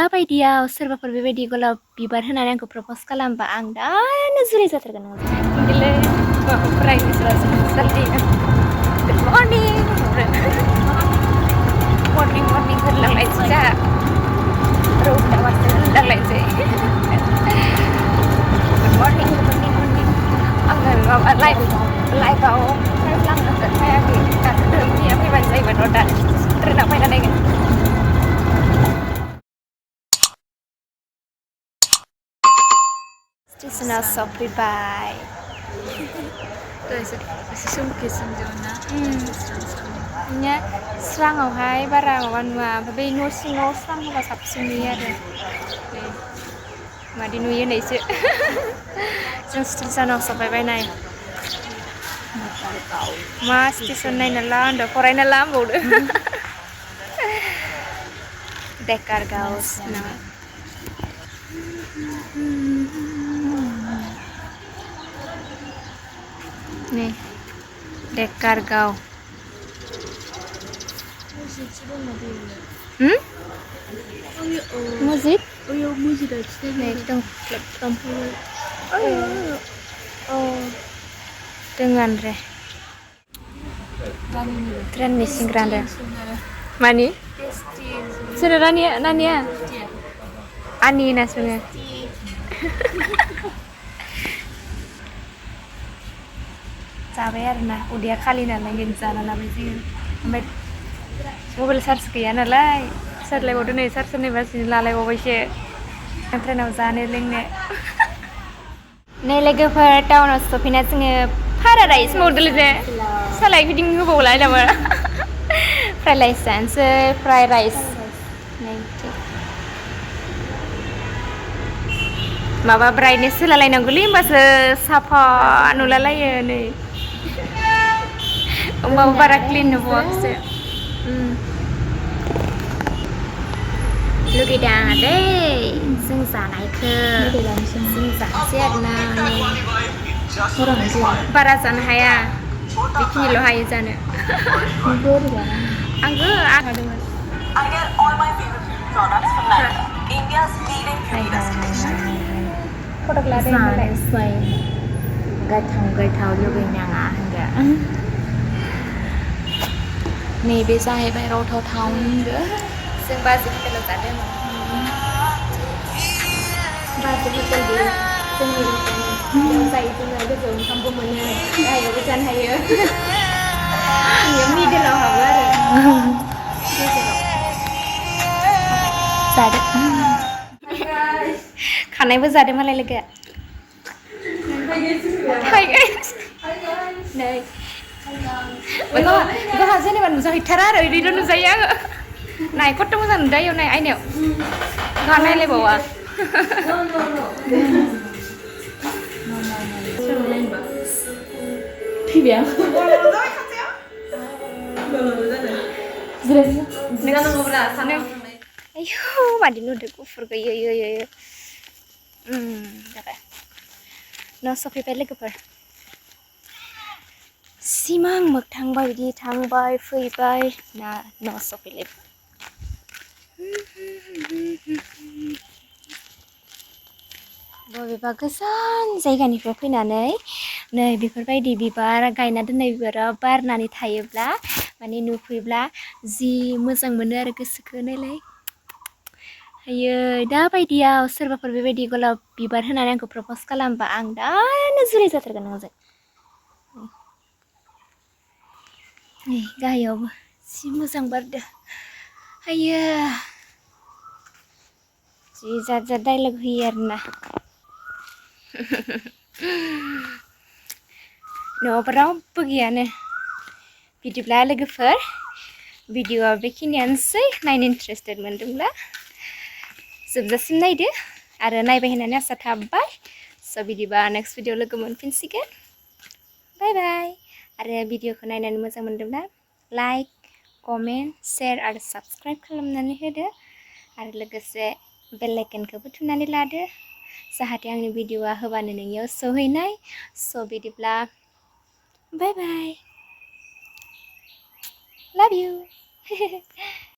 दाबायदियाव सोरबाफोर बेबायदि गलाब बिबार होनानै आंखौ प्रप'ज खालामबा आं दानो जुलि जाथारगोन नोंजों माबाफ्राय गुड मर्निं मर्निं होनलांलायसै जोंहा रौदा मासो होनलांलायसै गुड मर्निं आङो माबा लाइफआव लांनो हायाखै दाथ' मैया फैबानो जायोमोन र' दा ट्रेनाव फैना नायगोन स्टेशनाव सफैबाय एसे सोमखिसिम जौना स्राङावहाय बारा माबा नुवा ओमफ्राय बै न' सिङाव स्रां होबा साबसिन नुयो आरो मादि नुयो होननायसो जों स्टेशनाव सफैबाय नाय मा स्टेशन नायना ला होनदों फरायना ला होनबावदो देकारगाव नामा nih Dekargaw musik oh musik aja nih dong laptop oh dengan re tren missing grande mani sudah Nania Ani nasnya जाबाय आरोना उदैया खालि नालाय जाना लाबाय जोङो ओमफ्राय मबाइल चार्ज गैया नालाय चार्ज लायबावदो नै चार्ज होनायबासिनो लालायबावबायसो ट्रेनाव जानो लोंनो नै लोगोफोर टाउनाव सफैना जोङो फ्राइड राइस मडेलजों सालाय गिदिं होबावलाय नामा फ्राइड राइस जानोसै फ्राइड राइस माबा ब्राइटनेस होलालायनांगौलै होमबासो साफा नुलालायो नै होमबाबो बारा क्लिन नुबावाखैसो लुगैदों दै जों जानायखौ जों जानोसै आरोना बारा जानो हाया बेखिनिल' हायो जानो आंबो आंहादोंमोन फटक लादों होनबालाय गोथाव लुगैनाङा होनदो नैबे जाहैबाय रथाव होनदो जों बाजै हटेलाव जादोंमोन बाजै हटेल बे जोंनि बेयाव जायो जोङो गोजौ ओंखामबो मोनो गाहायावबो जानो हायो बेयाव मिडोलाव हाबो आरो जादो खानायबो जादो मालाय लोगोआ नै गावहा जेनेबा नुजाहैथारा आरो ओरैनो नुजायो आङो नाय खथ' मोजां नुदों आयौ नाय आयनायाव गावहा नायलायबावा फैबाय आयौ मादि नुदों गुफुर गैयै जाबाय न' सफैबाय लोगोफोर सिमां मोगथां बायदि थांबाय फैबाय ना न' सफैलायबाय बबेबा गोजान जायगानिफ्राय फैनानै नै बेफोरबायदि बिबार गायना दोननाय बिबारा बारनानै थायोब्ला माने नुफैब्ला जि मोजां मोनो आरो गोसोखौ नायलाय आयै दाबायदियाव सोरबाफोर बेबायदि गलाब बिबार होनानै आंखौ प्रप'ज खालामबा आं दानो जुलि जाथारगोन नोंजों नै गाहायावबो जि मोजां बारदो आयो जि जाद डायलग होयो आरोना न'आवबो रावबो गैयानो बिदिब्ला लोगोफोर भिडिअ'आ बेखिनियानोसै नायनो इन्टारेस्टेड मोनदोंब्ला जोबजासिम नायदो आरो नायबाय होननानै आसा थाबाय स' बिदिबा नेक्स्ट भिडिअ लोगो मोनफिनसिगोन बाय बाय आरो भिडिअ'खौ नायनानै मोजां मोनदोंब्ला लाइक कमेन्ट शेयार आरो साबस्क्राइब खालामनानै होदो आरो लोगोसे बेल आइकनखौबो थुनानै लादो जाहाथे आंनि भिडिअ'आ होबानो नोंनियाव सहैनाय स' बिदिब्ला बाय बाय लाभ इउ